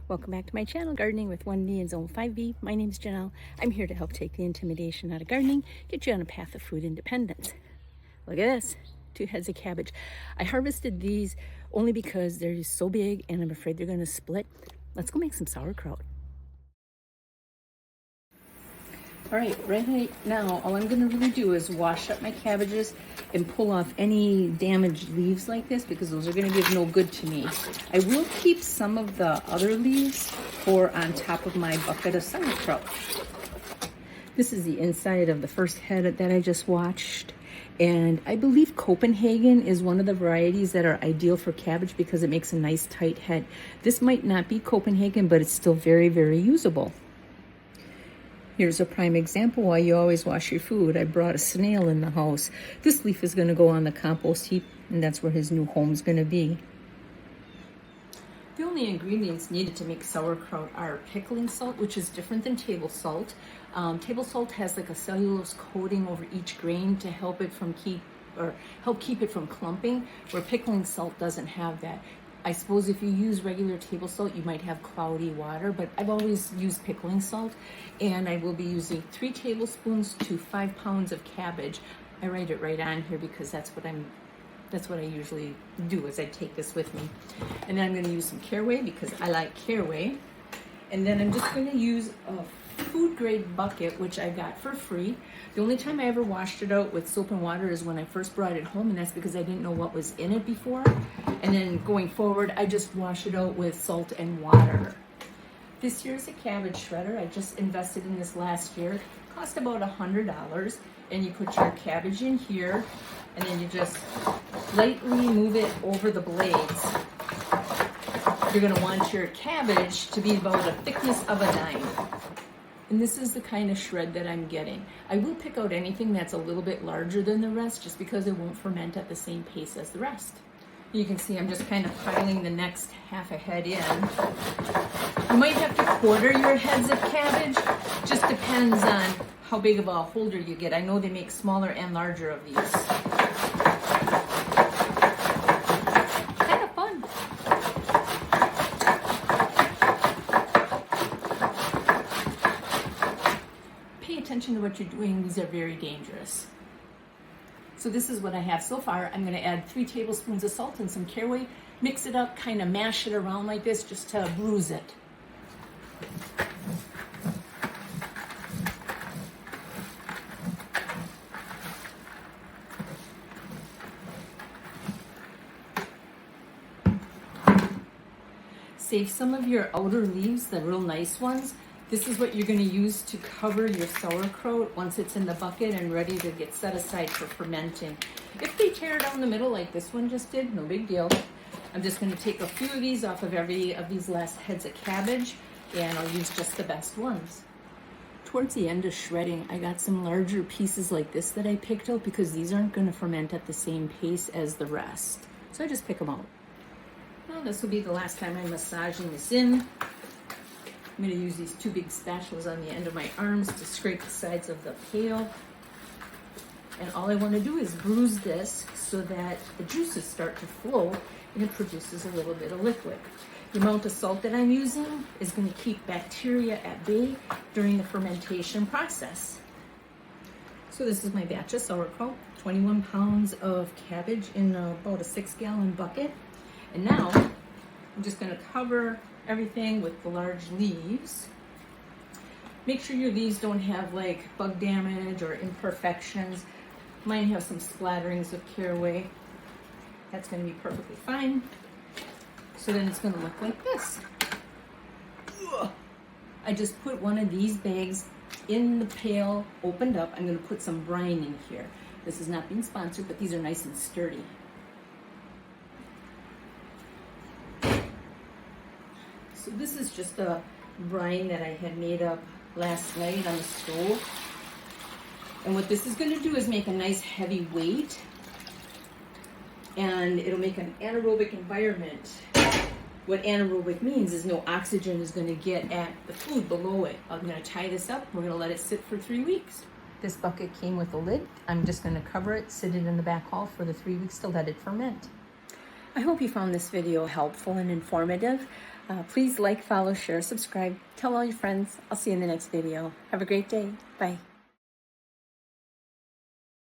Welcome back to my channel, Gardening with 1D and Zone 5B. My name is Janelle. I'm here to help take the intimidation out of gardening, get you on a path of food independence. Look at this, 2 heads of cabbage. I harvested these only because they're so big and I'm afraid they're gonna split. Let's go make some sauerkraut. All right now, all I'm gonna really do is wash up my cabbages and pull off any damaged leaves like this because those are gonna give no good to me. I will keep some of the other leaves for on top of my bucket of sauerkraut. This is the inside of the first head that I just watched. And I believe Copenhagen is one of the varieties that are ideal for cabbage because it makes a nice tight head. This might not be Copenhagen, but it's still very, very usable. Here's a prime example why you always wash your food. I brought a snail in the house. This leaf is going to go on the compost heap, and that's where his new home's going to be. The only ingredients needed to make sauerkraut are pickling salt, which is different than table salt. Table salt has like a cellulose coating over each grain to help keep it from clumping, where pickling salt doesn't have that. I suppose if you use regular table salt, you might have cloudy water, but I've always used pickling salt, and I will be using 3 tablespoons to 5 pounds of cabbage. I write it right on here because that's what I usually do, is I take this with me. And then I'm gonna use some caraway because I like caraway. And then I'm just gonna use a food grade bucket, which I got for free. The only time I ever washed it out with soap and water is when I first brought it home, and that's because I didn't know what was in it before. And then going forward, I just wash it out with salt and water. This here's a cabbage shredder. I just invested in this last year. It cost about $100. And you put your cabbage in here, and then you just lightly move it over the blades. You're gonna want your cabbage to be about the thickness of a dime. And this is the kind of shred that I'm getting. I will pick out anything that's a little bit larger than the rest just because it won't ferment at the same pace as the rest. You can see I'm just kind of piling the next half a head in. You might have to quarter your heads of cabbage. Just depends on how big of a holder you get. I know they make smaller and larger of these. Kind of fun. Pay attention to what you're doing. These are very dangerous. So this is what I have so far. I'm going to add 3 tablespoons of salt and some caraway. Mix it up, kind of mash it around like this just to bruise it. Save some of your outer leaves, the real nice ones. This is what you're going to use to cover your sauerkraut once it's in the bucket and ready to get set aside for fermenting. If they tear down the middle like this one just did, no big deal. I'm just going to take a few of these off of every of these last heads of cabbage, and I'll use just the best ones. Towards the end of shredding, I got some larger pieces like this that I picked out because these aren't going to ferment at the same pace as the rest. So I just pick them out. Well, this will be the last time I'm massaging this in. I'm going to use these 2 big spatulas on the end of my arms to scrape the sides of the pail. And all I want to do is bruise this so that the juices start to flow and it produces a little bit of liquid. The amount of salt that I'm using is going to keep bacteria at bay during the fermentation process. So this is my batch of sauerkraut, 21 pounds of cabbage in about a 6-gallon bucket. And now I'm just going to cover everything with the large leaves. Make sure your leaves don't have like bug damage or imperfections. Mine have some splatterings of caraway. That's going to be perfectly fine. So then it's going to look like this. I just put one of these bags in the pail, opened up. I'm going to put some brine in here. This is not being sponsored, but these are nice and sturdy. So this is just a brine that I had made up last night on the stove. And what this is going to do is make a nice heavy weight, and it'll make an anaerobic environment. What anaerobic means is no oxygen is going to get at the food below it. I'm going to tie this up. We're going to let it sit for 3 weeks. This bucket came with a lid. I'm just going to cover it, sit it in the back hall for the 3 weeks to let it ferment. I hope you found this video helpful and informative. Please like, follow, share, subscribe, tell all your friends. I'll see you in the next video. Have a great day. Bye.